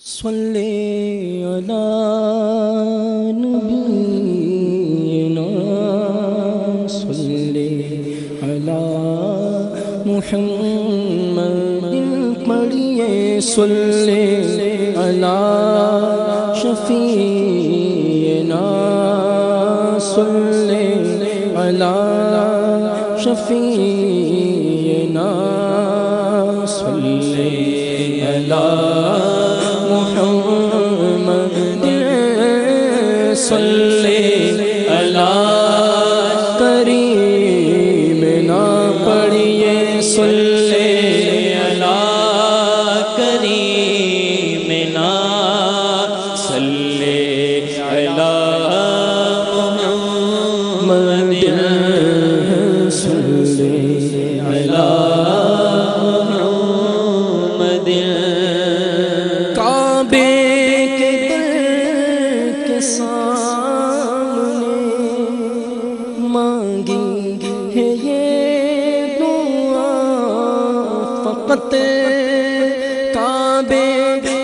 صلی علی نبینا صلی علی محمد پڑھیے صلی علی شفیعنا صلی علی شفیعنا صلی علی محمد صلی علی کریمنا پڑھیے صلی علی کریمنا صلی علی محمد صلی علی کعبے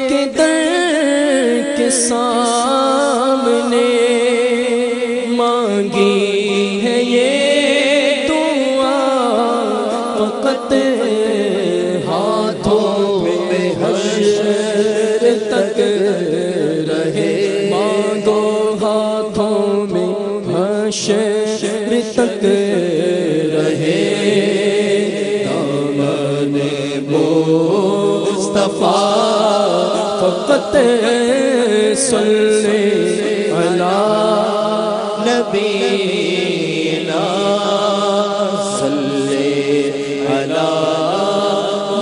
کے در کے سامنے مانگی ہے یہ دعا فقط ہاتھوں میں حشر تک رہے مانگو ہاتھوں میں حشر تک رہے مصطفیٰ فقط صلی علی نبینا صلی علی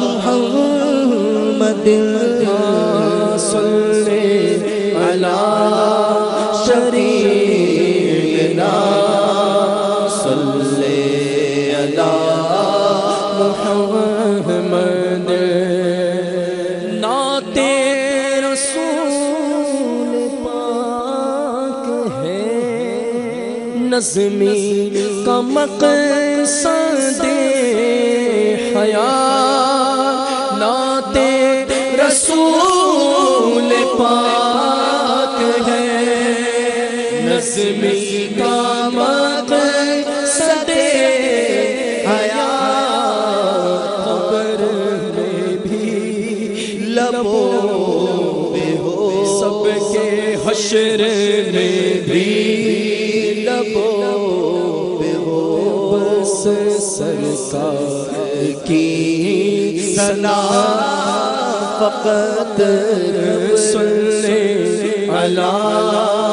محمد صلی علی شریعنا صلی علی محمد نظمی کا مقصد حیات نعت رسول پاک ہے نظمی کا مقصد حیات خبر میں بھی لبوں میں ہو سب کے حشر میں بھی بس سرکار کی ثنا فقط صلی علی